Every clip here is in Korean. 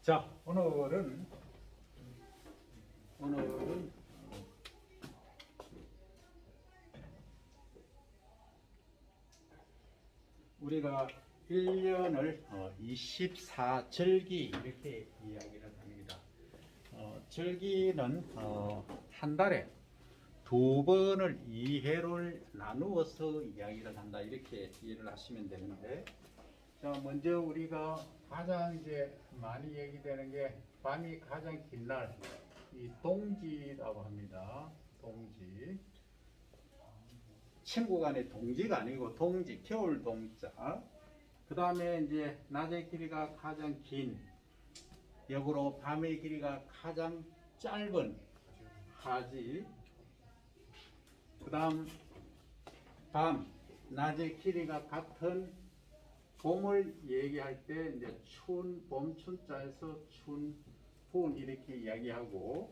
자, 오늘은 우리가 1년을 24절기 이렇게 이야기를 합니다. 절기는 한 달에 두 번을 2회를 나누어서 이야기를 한다, 이렇게 이해를 하시면 되는데, 자, 먼저 우리가 가장 이제 많이 얘기되는 게 밤이 가장 긴 날, 이 동지라고 합니다. 동지. 친구 간의 동지가 아니고 동지, 겨울 동자. 그 다음에 이제 낮의 길이가 가장 긴, 역으로 밤의 길이가 가장 짧은 하지. 그 다음 밤, 낮의 길이가 같은 봄을 얘기할 때 이제 춘, 봄 춘자에서 춘, 푸운 이렇게 이야기하고,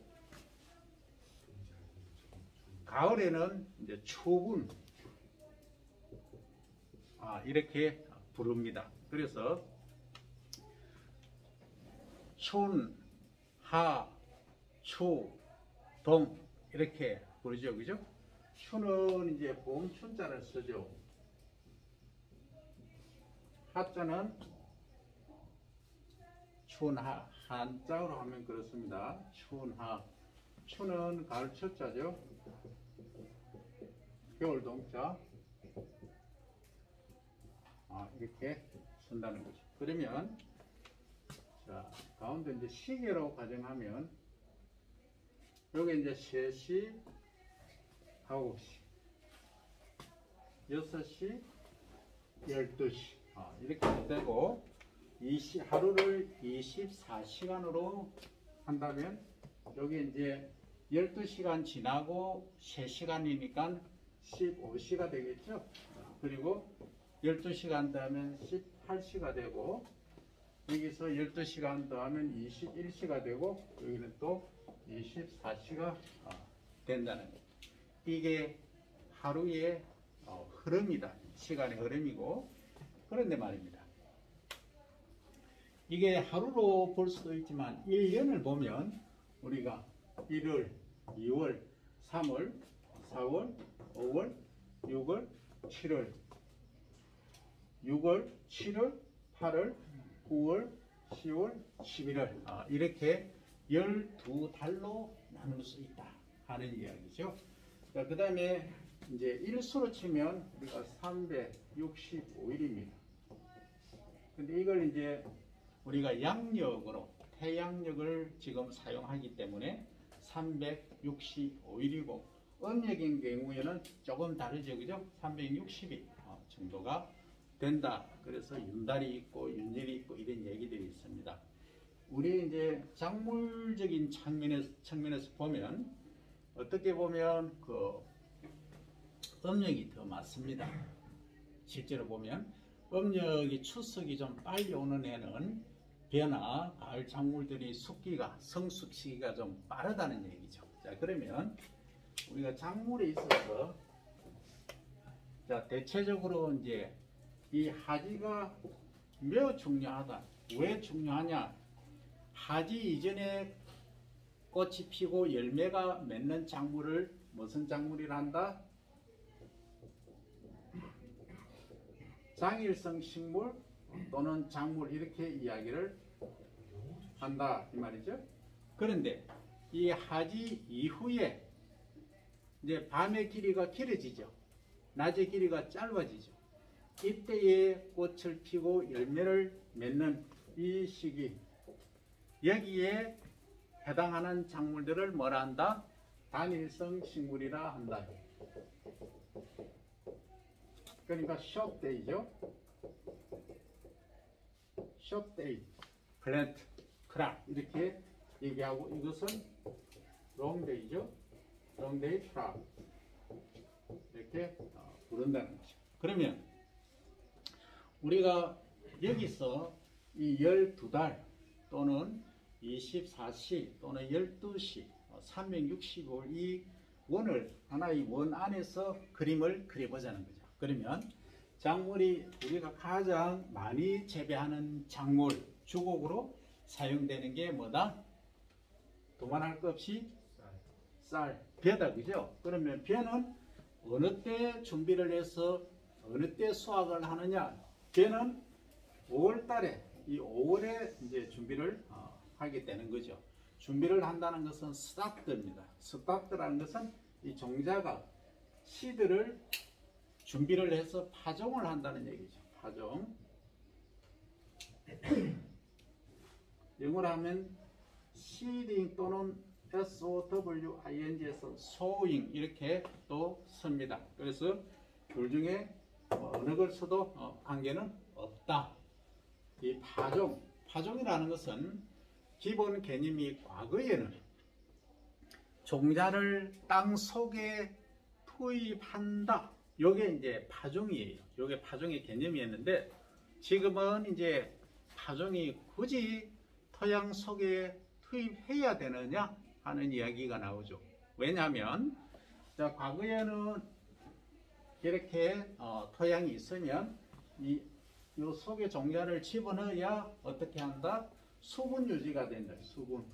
가을에는 이제 추운 이렇게 부릅니다. 그래서 춘, 하, 추, 동 이렇게 부르죠, 그죠? 추는 이제 봄 춘자를 쓰죠. 하자는 춘하, 한자로 하면 그렇습니다. 춘하. 추는 가을 첫자죠. 겨울 동자. 이렇게 쓴다는 거죠. 그러면 자, 가운데 이제 시계로 가정하면 여기 이제 3시, 9시, 6시, 12시 이렇게 되고, 하루를 24시간으로 한다면 여기 이제 12시간 지나고 3시간이니까 15시가 되겠죠. 그리고 12시간 더하면 18시가 되고, 여기서 12시간 더하면 21시가 되고, 여기는 또 24시가 된다는 거예요. 이게 하루의 흐름이다. 시간의 흐름이고, 그런데 말입니다. 이게 하루로 볼 수도 있지만 1년을 보면 우리가 1월, 2월, 3월, 4월, 5월, 6월, 7월, 6월, 7월, 8월, 9월, 10월, 11월 이렇게 12달로 나눌 수 있다 하는 이야기죠. 그 다음에 이제 일수로 치면 우리가 365일입니다. 근데 이걸 이제 우리가 양력으로 태양력을 지금 사용하기 때문에 365일이고, 음력인 경우에는 조금 다르죠, 그죠? 360일 정도가 된다. 그래서 윤달이 있고 윤일이 있고 이런 얘기들이 있습니다. 우리 이제 작물적인 측면에서 보면, 어떻게 보면 그 음력이 더 맞습니다. 실제로 보면 음력이 추석이 좀 빨리 오는 해는 벼나 가을 작물들이 성숙 시기가 좀 빠르다는 얘기죠. 자, 그러면 우리가 작물에 있어서 자, 대체적으로 이제 이 하지가 매우 중요하다. 왜 중요하냐? 하지 이전에 꽃이 피고 열매가 맺는 작물을 무슨 작물이라 한다? 장일성 식물 또는 작물 이렇게 이야기를 한다, 이 말이죠. 그런데 이 하지 이후에 이제 밤의 길이가 길어지죠. 낮의 길이가 짧아지죠. 이때에 꽃을 피고 열매를 맺는 이 시기, 여기에 해당하는 작물들을 뭐라 한다? 단일성 식물이라 한다. 그러니까 숍데이죠. 숍데이, 플랜트, 크랍 이렇게 얘기하고, 이것은 롱데이죠. 롱데이 크랍 이렇게 부른다는 거죠. 그러면 우리가 여기서 이 12달 또는 24시 또는 12시 365일 이 원을 하나의 원 안에서 그림을 그려보자는 거죠. 그러면 작물이 우리가 가장 많이 재배하는 작물 주곡으로 사용되는 게 뭐다? 도만할 것 없이 쌀, 벼다, 그죠? 그러면 벼는 어느 때 준비를 해서 어느 때 수확을 하느냐? 벼는 5월 달에, 이 5월에 이제 준비를 하게 되는 거죠. 준비를 한다는 것은 스타트입니다. 스타트라는 것은 이 종자가 씨들을 준비를 해서 파종을 한다는 얘기죠. 파종. 영어로 하면 seeding 또는 SOWING에서 sowing 이렇게 또 씁니다. 그래서 둘 중에 어느 걸 써도 관계는 없다. 이 파종이라는 것은 기본 개념이 과거에는 종자를 땅 속에 투입한다. 요게 이제 파종이에요. 요게 파종의 개념이었는데 지금은 이제 파종이 굳이 토양 속에 투입해야 되느냐 하는 이야기가 나오죠. 왜냐하면 자, 과거에는 이렇게 토양이 있으면 요 속에 종자를 집어넣어야 어떻게 한다? 수분 유지가 된다. 수분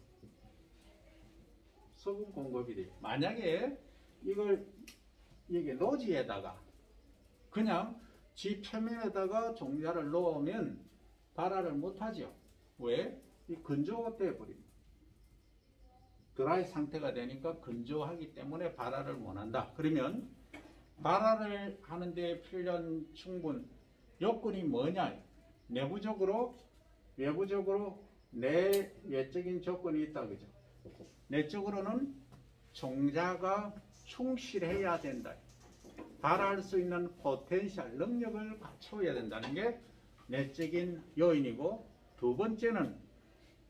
공급이 돼. 만약에 이걸 이게 노지에다가 그냥 지 표면에다가 종자를 놓으면 발화를 못하죠. 왜? 이 건조가 되어버립니다. 드라이 상태가 되니까 건조하기 때문에 발화를 못한다. 그러면 발화를 하는데 필요한 충분 요건이 뭐냐? 내부적으로 외부적으로 내외적인 조건이 있다. 그죠? 내적으로는 종자가 충실해야 된다. 발화할 수 있는 포텐셜 능력을 갖춰야 된다는 게 내적인 요인이고, 두 번째는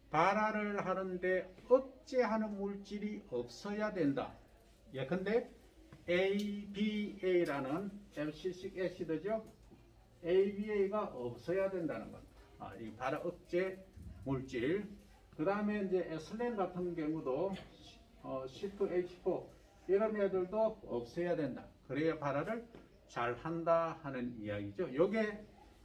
발화를 하는데 억제하는 물질이 없어야 된다. 예컨대 ABA라는 MC식 애시드죠. ABA가 없어야 된다는 겁니다. 이 발화 억제 물질. 그 다음에 이제 에슬렌 같은 경우도 C2H4 이런 애들도 없어야 된다. 그래야 발화를 잘 한다 하는 이야기죠. 요게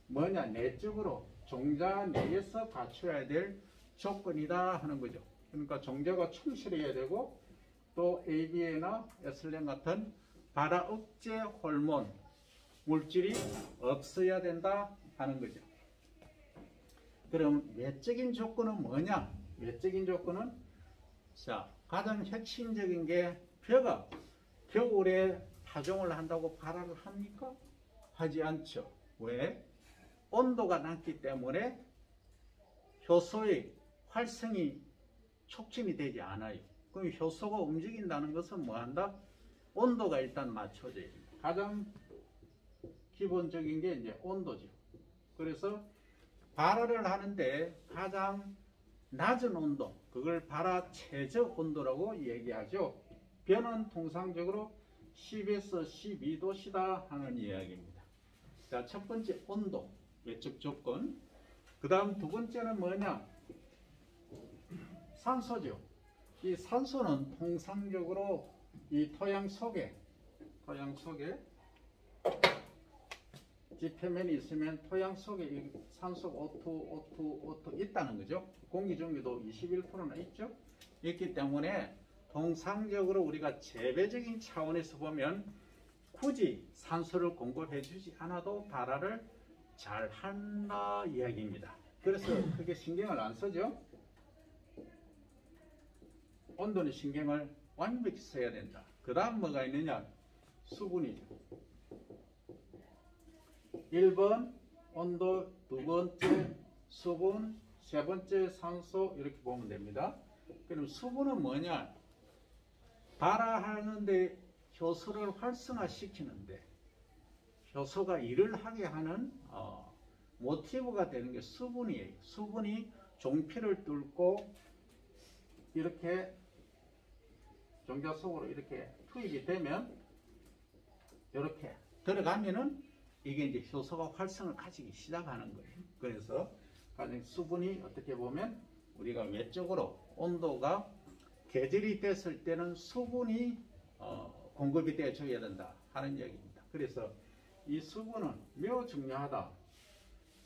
뭐냐? 내적으로 종자 내에서 갖춰야 될 조건이다 하는 거죠. 그러니까 종자가 충실해야 되고, 또 ABA나 에슬렌 같은 발화 억제 호르몬 물질이 없어야 된다 하는 거죠. 그럼 외적인 조건은 뭐냐? 외적인 조건은 자, 가장 핵심적인 게 벼가 겨울에 파종을 한다고 발화를 합니까? 하지 않죠. 왜? 온도가 낮기 때문에 효소의 활성이 촉진이 되지 않아요. 그럼 효소가 움직인다는 것은 뭐한다? 온도가 일단 맞춰져야 됩니다. 가장 기본적인 게 이제 온도죠. 그래서 발화를 하는데 가장 낮은 온도, 그걸 발화 최저 온도라고 얘기하죠. 벼는 통상적으로 10에서 12도씨다 하는 이야기입니다. 자, 첫 번째 온도, 외적 조건. 그 다음 두 번째는 뭐냐? 산소죠. 이 산소는 통상적으로 이 토양 속에 지표면이 있으면 토양 속에 산소 O2 있다는 거죠. 공기 중에도 21%나 있죠. 있기 때문에 통상적으로 우리가 재배적인 차원에서 보면 굳이 산소를 공급해 주지 않아도 발화를 잘 한다 이야기입니다. 그래서 크게 신경을 안 쓰죠. 온도는 신경을 완벽히 써야 된다. 그 다음 뭐가 있느냐? 수분이죠. 1번 온도, 두 번째 수분, 세 번째 산소 이렇게 보면 됩니다. 그럼 수분은 뭐냐? 발화하는데 효소를 활성화시키는데 효소가 일을 하게 하는 모티브가 되는 게 수분이에요. 수분이 종피를 뚫고 이렇게 종자 속으로 이렇게 투입이 되면 이렇게 들어가면은 이게 이제 효소가 활성을 가지기 시작하는 거예요. 그래서 가장 수분이 어떻게 보면 우리가 외적으로 온도가 계절이 됐을 때는 수분이 공급이 되어줘야 된다 하는 얘기입니다. 그래서 이 수분은 매우 중요하다.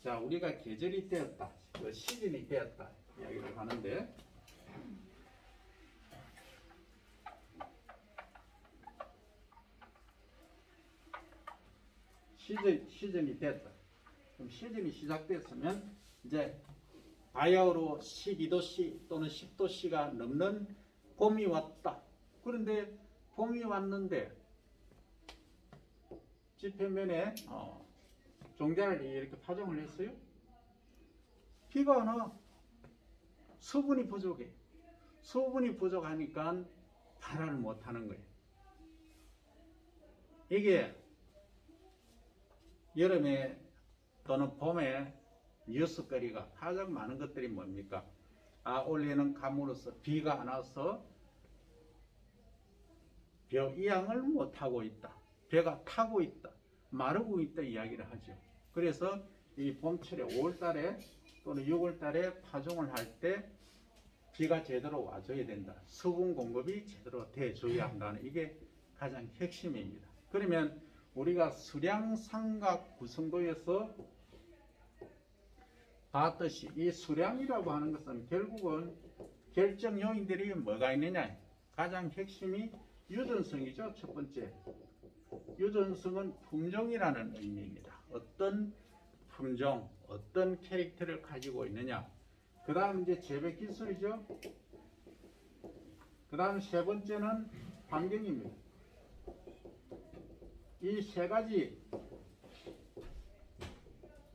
자, 우리가 계절이 되었다, 그 시즌이 되었다 이야기를 하는데, 시즌이 됐다. 그럼 시즌이 시작됐으면 이제 바야흐로 12도씨 또는 10도씨가 넘는 봄이 왔다. 그런데 봄이 왔는데 지표면에 종자를 이렇게 파종을 했어요. 비가 안 와. 수분이 부족해. 수분이 부족하니까 발화를 못하는 거예요. 이게 여름에 또는 봄에 뉴스거리가 가장 많은 것들이 뭡니까? 올해는 가물어서 비가 안 와서 벼 이양을 못하고 있다. 벼가 타고 있다. 마르고 있다 이야기를 하죠. 그래서 이 봄철에 5월달에 또는 6월달에 파종을 할 때 비가 제대로 와줘야 된다. 수분 공급이 제대로 돼줘야 한다는 이게 가장 핵심입니다. 그러면 우리가 수량 삼각 구성도에서 봤듯이 이 수량이라고 하는 것은 결국은 결정 요인들이 뭐가 있느냐. 가장 핵심이 유전성이죠. 첫 번째. 유전성은 품종이라는 의미입니다. 어떤 품종, 어떤 캐릭터를 가지고 있느냐. 그 다음 이제 재배 기술이죠. 그 다음 세 번째는 환경입니다. 이 세 가지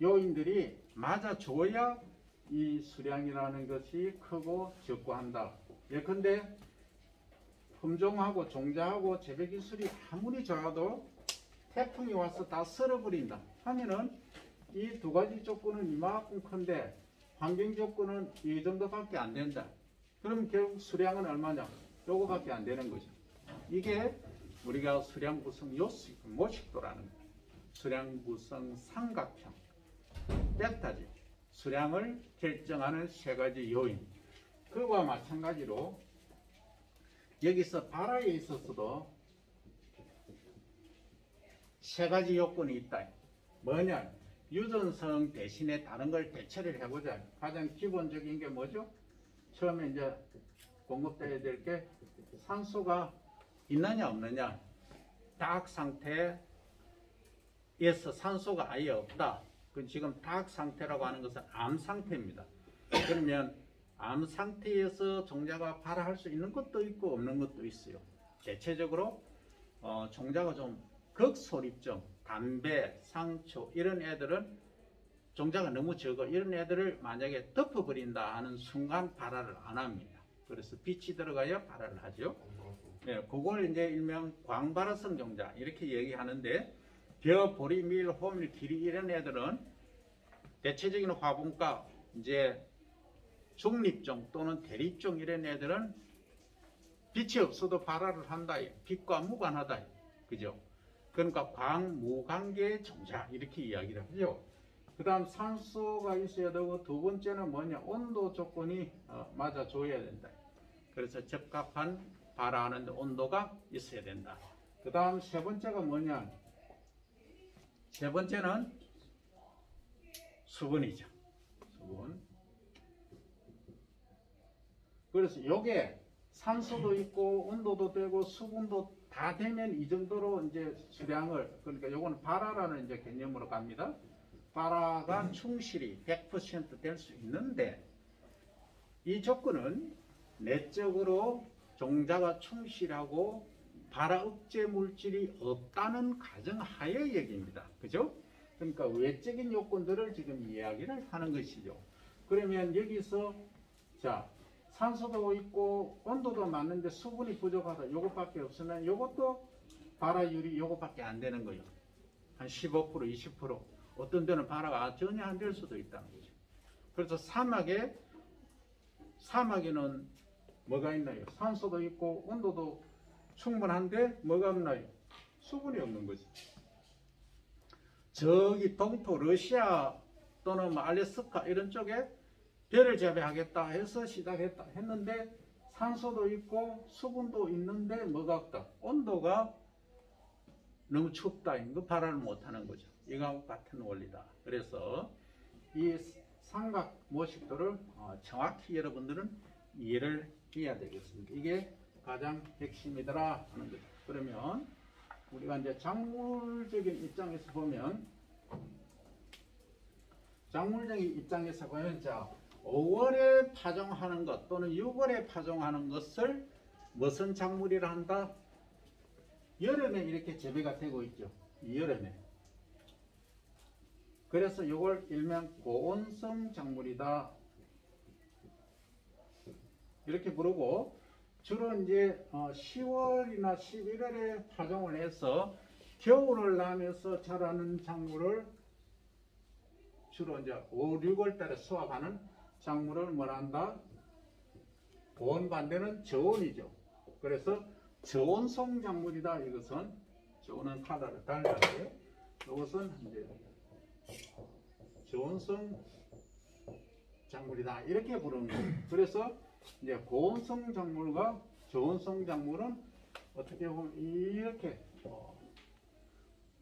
요인들이 맞아줘야 이 수량이라는 것이 크고 적고 한다. 예컨대 품종하고 종자하고 재배 기술이 아무리 좋아도 태풍이 와서 다 썰어버린다 하면은 이 두 가지 조건은 이만큼 큰데 환경 조건은 이 정도밖에 안 된다. 그럼 결국 수량은 얼마냐? 요거밖에 안 되는 거죠. 이게 우리가 수량 구성 모식도라는 거예요. 수량 구성 삼각형. 벡터지. 수량을 결정하는 세 가지 요인. 그와 마찬가지로 여기서 발화에 있어서도 세 가지 요건이 있다. 뭐냐? 유전성 대신에 다른 걸 대체를 해보자. 가장 기본적인 게 뭐죠? 처음에 이제 공급돼야 될 게 산소가 있느냐 없느냐. 다학 상태에서 산소가 아예 없다. 그건 지금 다학 상태라고 하는 것은 암 상태입니다. 그러면 암 상태에서 종자가 발화할 수 있는 것도 있고 없는 것도 있어요. 대체적으로 종자가 좀 극소립종, 담배, 상초 이런 애들은 종자가 너무 적어. 이런 애들을 만약에 덮어버린다 하는 순간 발화를 안 합니다. 그래서 빛이 들어가야 발화를 하죠. 네, 그걸 이제 일명 광발화성 종자 이렇게 얘기하는데, 벼, 보리, 밀, 호밀, 기리 이런 애들은 대체적인 화분과 이제 중립종 또는 대립종 이런 애들은 빛이 없어도 발화를 한다. 빛과 무관하다. 그죠? 그러니까 광무관계 종자 이렇게 이야기를 하죠. 그 다음 산소가 있어야 되고, 두 번째는 뭐냐? 온도 조건이 맞아줘야 된다. 그래서 적합한 발화하는데 온도가 있어야 된다. 그 다음 세 번째가 뭐냐? 세 번째는 수분이죠. 수분. 그래서 요게 산소도 있고 온도도 되고 수분도 다 되면 이 정도로 이제 수량을, 그러니까 요거는 발화라는 이제 개념으로 갑니다. 발화가 충실히 100% 될 수 있는데, 이 조건은 내적으로 종자가 충실하고 발화 억제 물질이 없다는 가정하에 얘기입니다. 그죠? 그러니까 외적인 요건들을 지금 이야기를 하는 것이죠. 그러면 여기서 자, 산소도 있고 온도도 맞는데 수분이 부족하다. 요것밖에 없으면 요것도 발화율이 요것밖에 안 되는 거예요. 한 15%, 20%. 어떤 데는 발화가 전혀 안 될 수도 있다는 거죠. 그래서 사막에는 뭐가 있나요? 산소도 있고 온도도 충분한데 뭐가 없나요? 수분이 없는 거지. 저기 동토 러시아 또는 뭐 알래스카 이런 쪽에 벼를 재배하겠다 해서 시작했다 했는데, 산소도 있고 수분도 있는데 뭐가 없다? 온도가 너무 춥다. 이거 발화를 못하는 거죠. 이거하고 같은 원리다. 그래서 이 삼각 모식도를 정확히 여러분들은 이해를 해야 되겠습니다. 이게 가장 핵심이더라 하는 거죠. 그러면 우리가 이제 작물적인 입장에서 보면 자 5월에 파종하는 것 또는 6월에 파종하는 것을 무슨 작물이라 한다? 여름에 이렇게 재배가 되고 있죠. 여름에. 그래서 이걸 일명 고온성 작물이다 이렇게 부르고, 주로 이제 10월이나 11월에 파종을 해서 겨울을 나면서 자라는 작물을 주로 이제 5, 6월 달에 수확하는 작물을 뭐라 한다? 고온 반대는 저온이죠. 그래서 저온성 작물이다. 이것은 저온은 카드를 달리하게, 이것은 이제 저온성 작물이다 이렇게 부르는 거예요. 그래서 이제 고온성 작물과 저온성 작물은 어떻게 보면 이렇게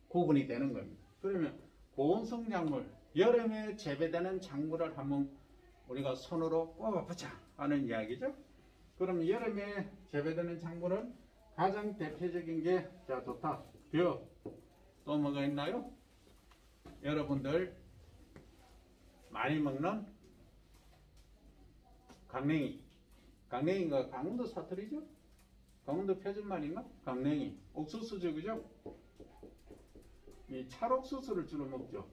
구분이 되는 겁니다. 그러면 고온성 작물, 여름에 재배되는 작물을 한번 우리가 손으로 꼽아보자 하는 이야기죠. 그럼 여름에 재배되는 작물은 가장 대표적인 게, 자 좋다, 벼. 또 뭐가 있나요? 여러분들 많이 먹는 강냉이. 강냉이가 강원도 사투리죠? 강원도 표준말인가? 강냉이. 옥수수죠, 그죠? 이 찰옥수수를 주로 먹죠.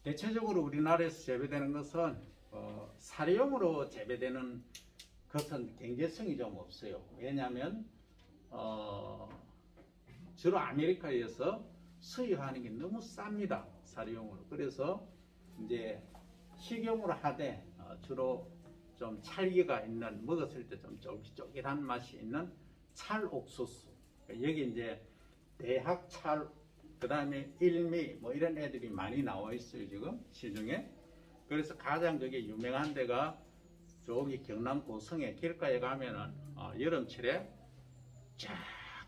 대체적으로 우리나라에서 재배되는 것은 사료용으로 재배되는 것은 경제성이 좀 없어요. 왜냐하면 주로 아메리카에서 수입하는 게 너무 쌉니다. 사료용으로. 그래서 이제 식용으로 하되 주로 좀 찰기가 있는, 먹었을 때 좀 쫄깃쫄깃한 맛이 있는 찰옥수수. 여기 이제 대학찰, 그 다음에 일미 뭐 이런 애들이 많이 나와 있어요 지금 시중에. 그래서 가장 그게 유명한 데가 저기 경남 고성에 길가에 가면은 여름철에 쫙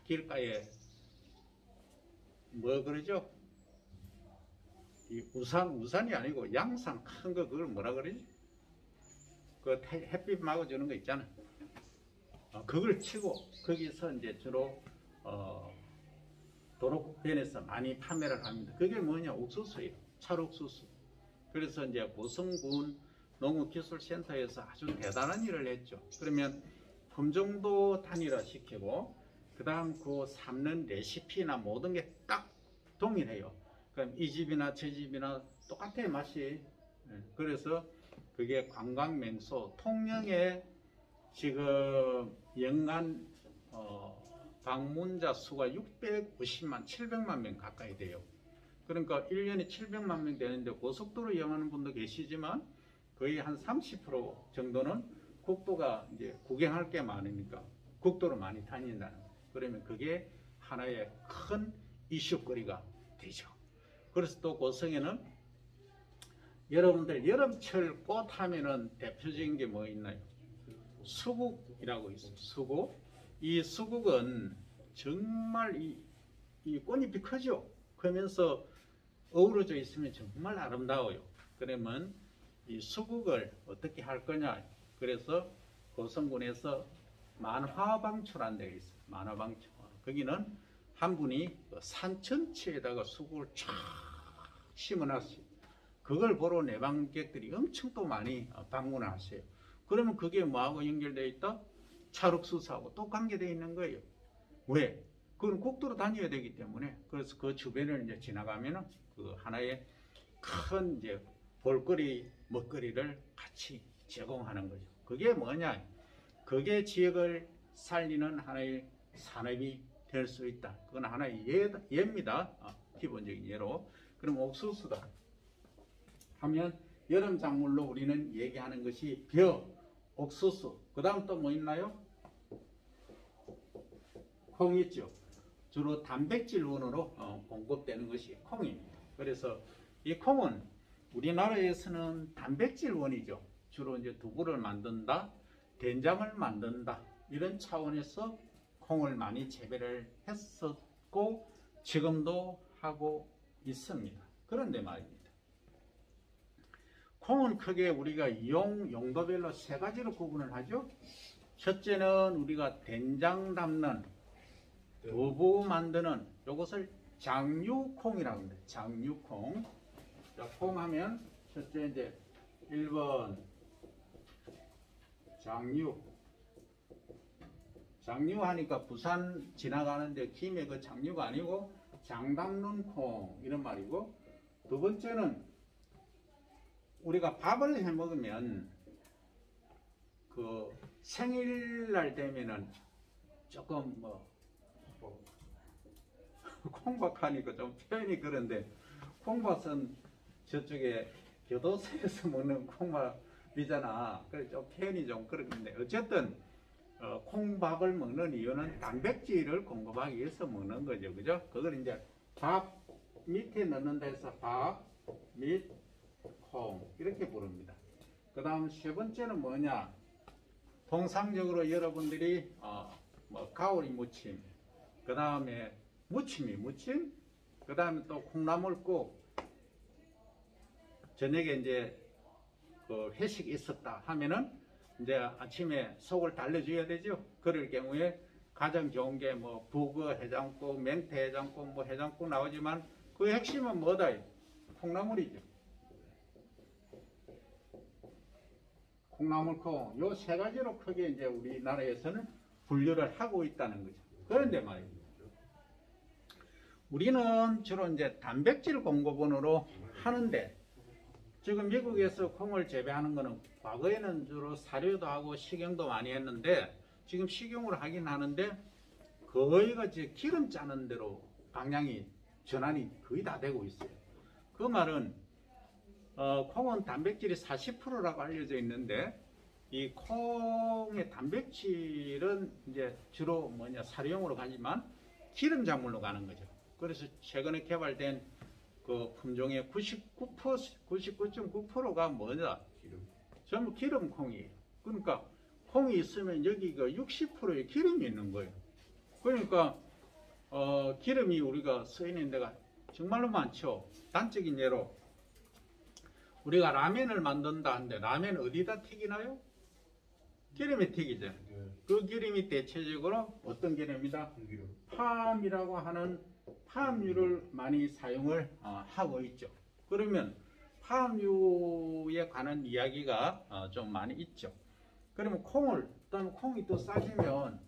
길가에 뭐 그러죠? 이 우산이 아니고 양산 큰 거, 그걸 뭐라 그러지? 그 햇빛 막아주는 거 있잖아. 그걸 치고 거기서 이제 주로 도로변에서 많이 판매를 합니다. 그게 뭐냐? 옥수수예요. 찰옥수수. 그래서 이제 고성군 농업기술센터에서 아주 대단한 일을 했죠. 그러면 품종도 단일화 시키고, 그 다음 그 삶는 레시피나 모든 게 딱 동일해요. 그럼 이 집이나 저 집이나 똑같아요, 맛이. 그래서 그게 관광명소, 통영에 지금 연간 방문자 수가 650만, 700만 명 가까이 돼요. 그러니까 1년에 700만 명 되는데 고속도로 이용하는 분도 계시지만 거의 한 30% 정도는 국도가 이제 구경할 게 많으니까 국도로 많이 다닌다는 거예요. 그러면 그게 하나의 큰 이슈거리가 되죠. 그래서 또 고성에는 여러분들 여름철 꽃 하면은 대표적인 게 뭐 있나요? 수국이라고 있어요. 수국. 이 수국은 정말 이 꽃잎이 크죠. 그러면서 어우러져 있으면 정말 아름다워요. 그러면 이 수국을 어떻게 할 거냐? 그래서 고성군에서 만화방초라는 데가 있어요. 만화방초. 거기는 한 분이 산 전체에다가 수국을 쫙 심어놨어요. 그걸 보러 내방객들이 엄청 또 많이 방문을 하세요. 그러면 그게 뭐하고 연결되어 있다? 찰옥수수하고 또 관계되어 있는 거예요. 왜? 그건 국도로 다녀야 되기 때문에. 그래서 그 주변을 이제 지나가면은 그 하나의 큰 이제 볼거리, 먹거리를 같이 제공하는 거죠. 그게 뭐냐? 그게 지역을 살리는 하나의 산업이 될 수 있다. 그건 하나의 예입니다. 기본적인 예로. 그럼 옥수수다 하면 여름 작물로 우리는 얘기하는 것이 벼, 옥수수. 그 다음 또 뭐 있나요? 콩 있죠. 주로 단백질 원으로 공급되는 것이 콩입니다. 그래서 이 콩은 우리나라에서는 단백질 원이죠. 주로 이제 두부를 만든다, 된장을 만든다, 이런 차원에서 콩을 많이 재배를 했었고 지금도 하고 있습니다. 그런데 말입니다. 콩은 크게 우리가 이용 용도별로 세 가지로 구분을 하죠. 첫째는 우리가 된장 담는, 두부 만드는 요것을 장유콩이라고 합니다. 장유콩. 자, 콩 하면 첫째 이제 1번 장유. 장유 하니까 부산 지나가는데 김에 그 장유가 아니고 장 담는 콩 이런 말이고, 두 번째는 우리가 밥을 해 먹으면 그 생일날 되면은 조금 뭐 콩밥 하니까 좀 표현이 그런데, 콩밥은 저쪽에 교도소에서 먹는 콩밥이잖아. 그래서 좀 표현이 좀 그런데 어쨌든 콩밥을 먹는 이유는 단백질을 공급하기 위해서 먹는 거죠. 그죠? 그걸 이제 밥 밑에 넣는다 해서 밥 및 콩 이렇게 부릅니다. 그 다음 세 번째는 뭐냐? 통상적으로 여러분들이 뭐 가오리 무침, 그 다음에 무침, 그 다음에 또 콩나물국, 저녁에 이제 그 회식이 있었다 하면은 이제 아침에 속을 달래줘야 되죠. 그럴 경우에 가장 좋은 게 뭐 북어 해장국, 맹태 해장국, 뭐 해장국 나오지만 그 핵심은 뭐다? 콩나물이죠. 콩나물콩, 요 세 가지로 크게 이제 우리나라에서는 분류를 하고 있다는 거죠. 그런데 말입니다. 우리는 주로 이제 단백질 공급원으로 하는데, 지금 미국에서 콩을 재배하는 거는 과거에는 주로 사료도 하고 식용도 많이 했는데, 지금 식용으로 하긴 하는데 거의가 이제 기름 짜는 대로 방향이 전환이 거의 다 되고 있어요. 그 말은 콩은 단백질이 40%라고 알려져 있는데, 이 콩의 단백질은 이제 주로 뭐냐 사료용으로 가지만 기름 작물로 가는 거죠. 그래서 최근에 개발된 그 품종의 99.9%가 뭐냐? 전부 기름 콩이에요. 그러니까 콩이 있으면 여기가 60%의 기름이 있는 거예요. 그러니까 기름이 우리가 써 있는 데가 정말로 많죠. 단적인 예로 우리가 라면을 만든다 하는데 라면 어디다 튀기나요? 기름에 튀기죠. 그 기름이 대체적으로 어떤 기름이다? 팜이라고 하는 팜유를 많이 사용을 하고 있죠. 그러면 팜유에 관한 이야기가 좀 많이 있죠. 그러면 콩이 또 싸지면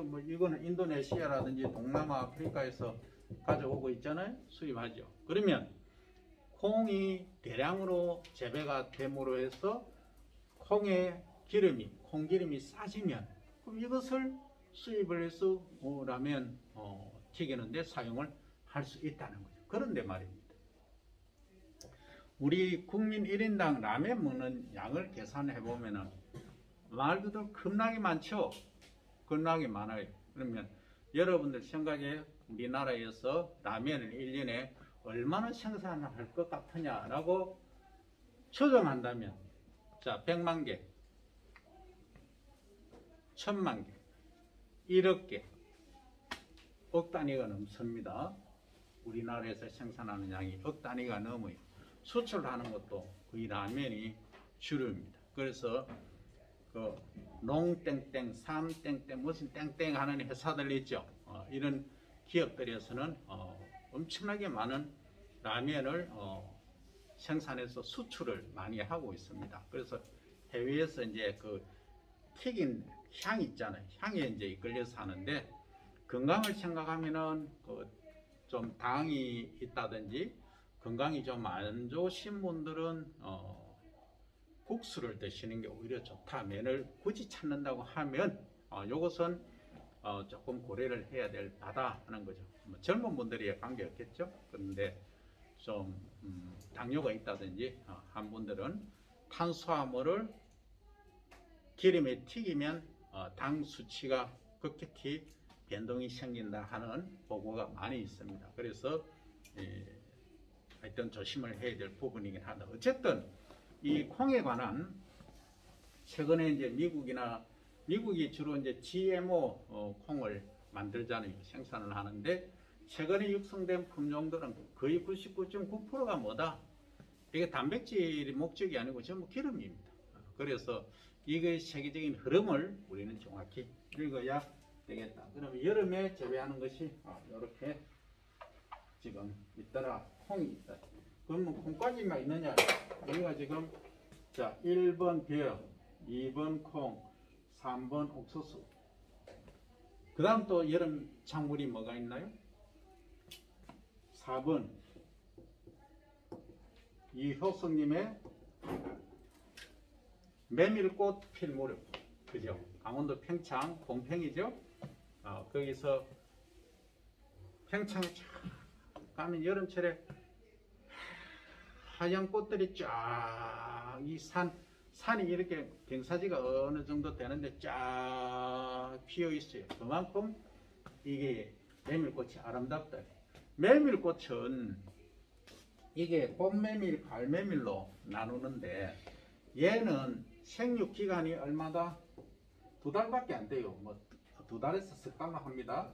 뭐 이거는 인도네시아라든지 동남아 아프리카에서 가져오고 있잖아요. 수입하죠. 그러면 콩이 대량으로 재배가 됨으로 해서 콩기름이 싸지면 그럼 이것을 수입을 해서 라면 튀기는데 사용을 할 수 있다는 거죠. 그런데 말입니다. 우리 국민 1인당 라면 먹는 양을 계산해 보면은 말 그대로 겁나게 많죠. 겁나게 많아요. 그러면 여러분들 생각에 우리나라에서 라면을 1년에 얼마나 생산을 할 것 같으냐라고 추정한다면, 자, 100만 개, 1000만 개, 1억 개, 억 단위가 넘습니다. 우리나라에서 생산하는 양이 억 단위가 넘어요. 수출하는 것도 거의 라면이 주류입니다. 그래서 그 농땡땡, 삼땡땡, 무슨 땡땡 하는 회사들 있죠. 이런 기업들에서는 엄청나게 많은 라면을 생산해서 수출을 많이 하고 있습니다. 그래서 해외에서 이제 그 튀긴 향 있잖아요. 향에 이제 이끌려서 하는데, 건강을 생각하면은 좀 당이 있다든지 건강이 좀 안 좋으신 분들은 국수를 드시는 게 오히려 좋다. 면을 굳이 찾는다고 하면 이것은 조금 고려를 해야 될 바다 하는 거죠. 뭐 젊은 분들이야 관계없겠죠. 그런데 좀 당뇨가 있다든지 한 분들은 탄수화물을 기름에 튀기면 당 수치가 급격히 변동이 생긴다 하는 보고가 많이 있습니다. 그래서 하여튼 조심을 해야 될 부분이긴 하다. 어쨌든 이 콩에 관한 최근에 이제 미국이 주로 이제 GMO 콩을 만들잖아요. 생산을 하는데 최근에 육성된 품종들은 거의 99.9%가 뭐다? 이게 단백질이 목적이 아니고 전부 기름입니다. 그래서 이게 세계적인 흐름을 우리는 정확히 읽어야 되겠다. 그러면 여름에 재배하는 것이 이렇게 지금 있더라. 콩이 있다. 그러면 콩까지만 있느냐? 우리가 지금 자 1번 벼, 2번 콩, 3번 옥수수. 그 다음 또 여름 작물이 뭐가 있나요? 4번 이효성님의 메밀꽃 필 무렵. 그죠? 강원도 평창 봉평이죠? 거기서 평창에 쫙 가면 여름철에 하얀 꽃들이 쫙 이 산이 이렇게 경사지가 어느 정도 되는데 쫙 피어 있어요. 그만큼 이게 메밀꽃이 아름답다. 메밀꽃은 이게 봄메밀, 가을메밀로 나누는데 얘는 생육 기간이 얼마다? 2달밖에 안 돼요. 뭐 2달에서 석 달만 합니다.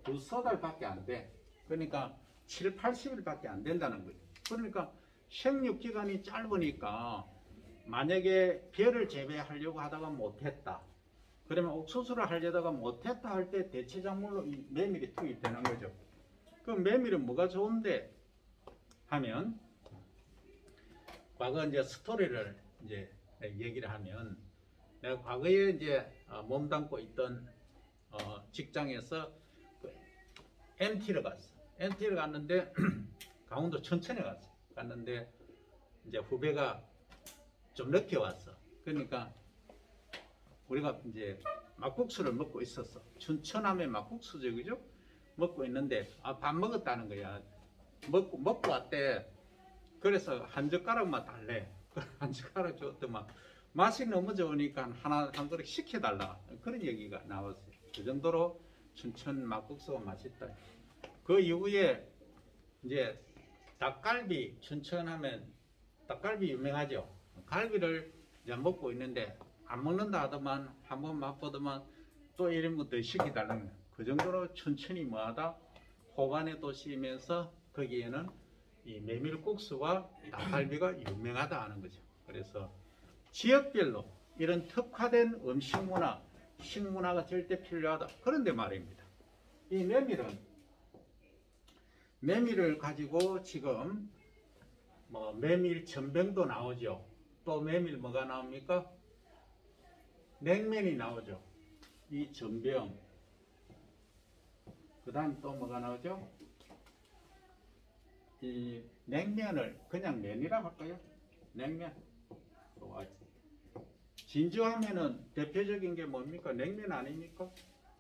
2~4달밖에 안 돼. 그러니까 7~80일밖에 안 된다는 거예요. 그러니까 생육 기간이 짧으니까 만약에 벼를 재배하려고 하다가 못했다. 그러면 옥수수를 하려다가 못했다 할 때 대체 작물로 이 메밀이 투입되는 거죠. 그럼 메밀은 뭐가 좋은데 하면 과거 이제 스토리를 이제 얘기를 하면 내가 과거에 이제 몸담고 있던 직장에서 MT를 갔어. MT를 갔는데 강원도 춘천에 갔는데 이제 후배가 좀 늦게 왔어. 그러니까 우리가 이제 막국수를 먹고 있었어. 춘천하면 막국수죠, 그죠? 먹고 있는데 밥 먹었다는 거야. 먹고 왔대. 그래서 한 젓가락만 달래. 한 젓가락 줬더만 맛이 너무 좋으니까 한 그릇 시켜달라. 그런 얘기가 나왔어요. 그 정도로 춘천 막국수가 맛있다. 그 이후에 이제 닭갈비, 춘천하면 닭갈비 유명하죠. 갈비를 이제 먹고 있는데 안 먹는다 하더만 한번 맛보더만 또 1인분 더 시켜달라는 거예요. 그 정도로 춘천이 뭐하다? 호반의 도시이면서 거기에는 이 메밀국수와 닭갈비가 유명하다 하는 거죠. 그래서 지역별로 이런 특화된 음식 문화, 식문화가 절대 필요하다. 그런데 말입니다. 이 메밀을 가지고 지금 뭐 메밀 전병도 나오죠. 또 메밀 뭐가 나옵니까? 냉면이 나오죠. 이 전병. 그 다음 또 뭐가 나오죠? 이 냉면을 그냥 면이라고 할까요? 냉면. 진주하면은 대표적인 게 뭡니까? 냉면 아닙니까?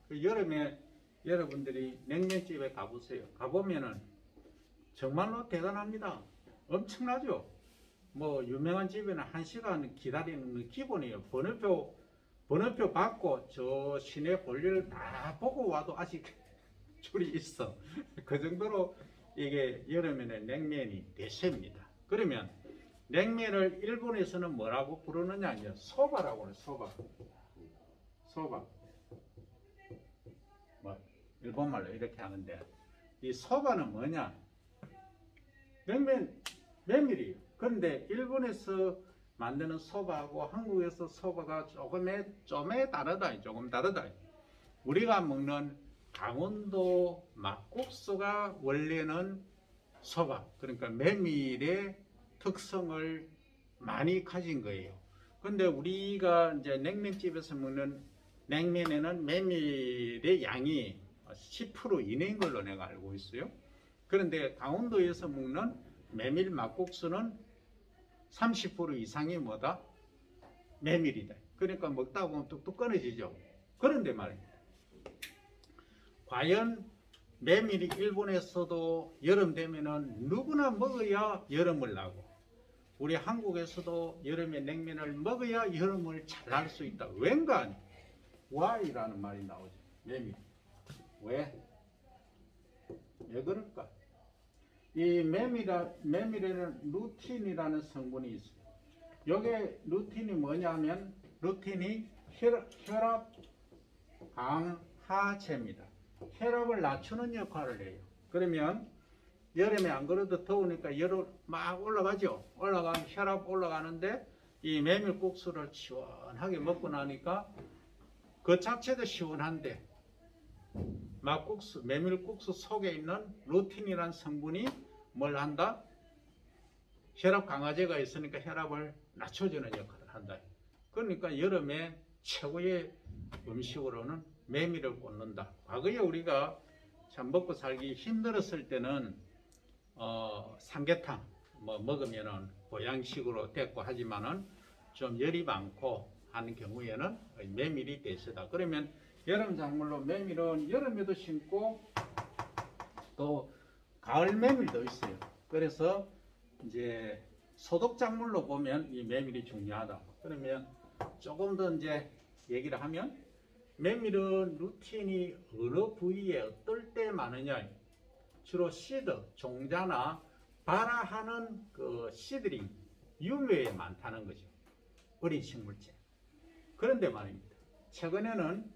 그 여름에 여러분들이 냉면집에 가보세요. 가보면은 정말로 대단합니다. 엄청나죠? 뭐 유명한 집에는 1시간 기다리는 건 기본이에요. 번호표 받고 저 시내 볼일 다 보고 와도 아직 줄이 있어. 그 정도로 이게 여름에는 냉면이 대세입니다. 그러면 냉면을 일본에서는 뭐라고 부르느냐? 이제 소바라고 해요. 소바. 뭐 일본말로 이렇게 하는데 이 소바는 뭐냐? 메밀이에요. 그런데 일본에서 만드는 소바하고 한국에서 소바가 조금 다르다. 우리가 먹는 강원도 막국수가 원래는 소바, 그러니까 메밀의 특성을 많이 가진 거예요. 근데 우리가 이제 냉면집에서 먹는 냉면에는 메밀의 양이 10% 이내인 걸로 내가 알고 있어요. 그런데 강원도에서 먹는 메밀 막국수는 30% 이상이 뭐다? 메밀이다. 그러니까 먹다 보면 뚝뚝 끊어지죠. 그런데 말입니다. 과연 메밀이 일본에서도 여름 되면은 누구나 먹어야 여름을 나고 우리 한국에서도 여름에 냉면을 먹어야 여름을 잘 날 수 있다. 왠가? Why라는 말이 나오죠. 메밀. 왜 그럴까? 이 메밀에는 루틴이라는 성분이 있어요. 요게 루틴이 뭐냐면 루틴이 혈압 강하제입니다. 혈압을 낮추는 역할을 해요. 그러면 여름에 안 그래도 더우니까 열을 막 올라가죠. 올라가면 혈압 올라가는데 이 메밀국수를 시원하게 먹고 나니까 그 자체도 시원한데 막국수, 메밀국수 속에 있는 루틴이라는 성분이 뭘 한다? 혈압 강화제가 있으니까 혈압을 낮춰주는 역할을 한다. 그러니까 여름에 최고의 음식으로는 메밀을 꽂는다. 과거에 우리가 참 먹고 살기 힘들었을 때는 삼계탕 먹으면은 보양식으로 됐고 하지만은 좀 열이 많고 하는 경우에는 메밀이 대세다. 그러면 여름 작물로 메밀은 여름에도 심고 또 가을 메밀도 있어요. 그래서 이제 소독 작물로 보면 이 메밀이 중요하다. 그러면 조금 더 이제 얘기를 하면 메밀은 루틴이 어느 부위에 어떨 때 많으냐? 주로 씨드, 종자나 발화하는 그 씨드링, 유묘에 많다는 거죠. 어린 식물체. 그런데 말입니다. 최근에는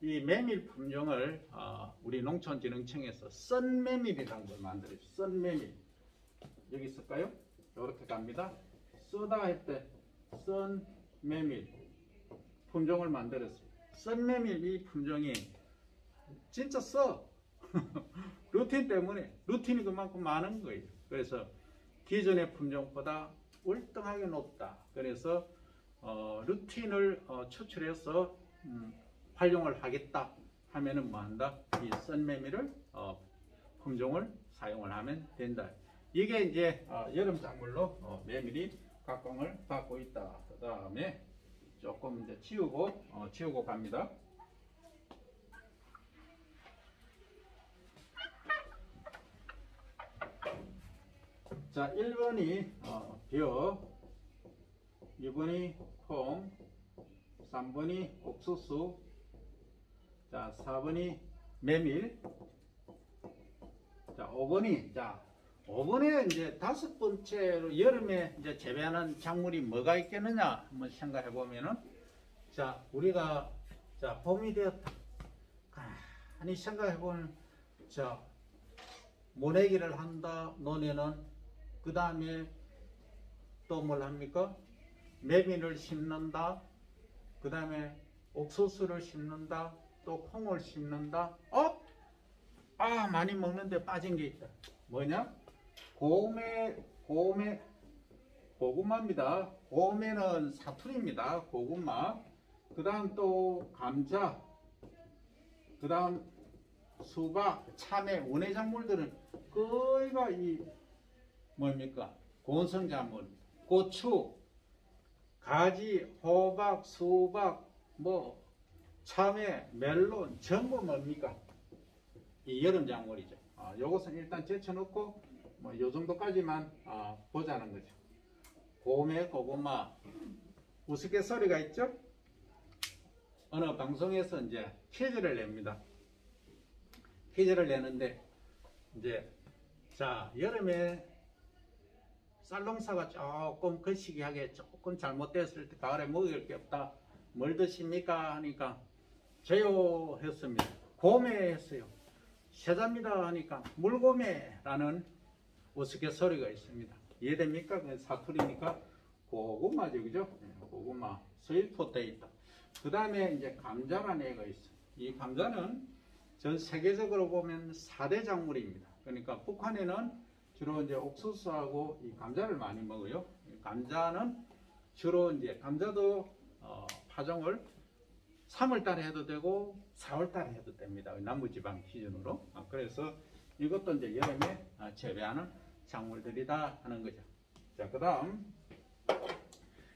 이 메밀 품종을 우리 농촌진흥청에서 썬메밀이라는 걸 만들어요. 썬메밀. 여기 있을까요? 이렇게 갑니다. 쓰다 할 때 썬메밀 품종을 만들었어요. 썬메밀 이 품종이 진짜 써. 루틴 때문에 루틴이 그만큼 많은 거예요. 그래서 기존의 품종보다 월등하게 높다. 그래서 루틴을 추출해서 활용을 하겠다 하면은 뭐 한다? 이 썬메밀을 품종을 사용을 하면 된다. 이게 이제 여름 작물로 메밀이 각광을 받고 있다. 그 다음에 조금 이제 치우고 갑니다. 자, 1번이 벼, 2번이 콩, 3번이 옥수수, 자, 4번이 메밀, 자, 5번에 이제 5번째로 여름에 이제 재배하는 작물이 뭐가 있겠느냐 한번 생각해 보면은, 자, 우리가 자, 봄이 되었다. 가만히 생각해 보면, 자, 모내기를 한다, 논에는. 그 다음에 또 뭘 합니까? 메밀을 심는다. 그 다음에 옥수수를 심는다. 또 콩을 심는다. 많이 먹는데 빠진 게 있다. 뭐냐? 고구마입니다. 고구마는 사투리입니다. 고구마. 그 다음 또 감자. 그 다음 수박, 참외, 원예작물들은 거의가 이 뭡니까? 고온성작물, 고추, 가지, 호박, 수박, 참외, 멜론, 전부 뭡니까? 이 여름 작물이죠. 요것은 일단 제쳐놓고 요 정도까지만 보자는 거죠. 고구마, 우스갯소리가 있죠? 어느 방송에서 이제 퀴즈를 냅니다. 퀴즈를 내는데 이제 자, 여름에 쌀농사가 조금 거시기하게 조금 잘못됐을 때 가을에 먹을 게 없다. 뭘 드십니까? 하니까 저요 했습니다. 고매 했어요. 세자입니다 하니까 물고매라는 우스갯소리가 있습니다. 이해됩니까? 사투리니까 고구마죠, 그죠? 고구마, 스윗 포테이토. 그 다음에 이제 감자라는 애가 있어요. 이 감자는 전 세계적으로 보면 4대 작물입니다. 그러니까 북한에는 주로 이제 옥수수하고 이 감자를 많이 먹어요. 감자는 주로 이제 감자도 파종을 3월달에 해도 되고 4월달에 해도 됩니다. 남부지방 기준으로. 그래서 이것도 이제 여름에 재배하는 작물들이다 하는 거죠. 자, 그 다음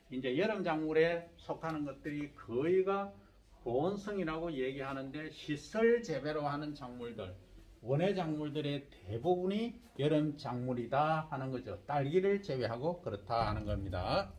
이제 여름 작물에 속하는 것들이 거의가 보온성이라고 얘기하는데 시설 재배로 하는 작물들, 원예 작물들의 대부분이 여름 작물이다 하는 거죠. 딸기를 제외하고 그렇다 하는 겁니다.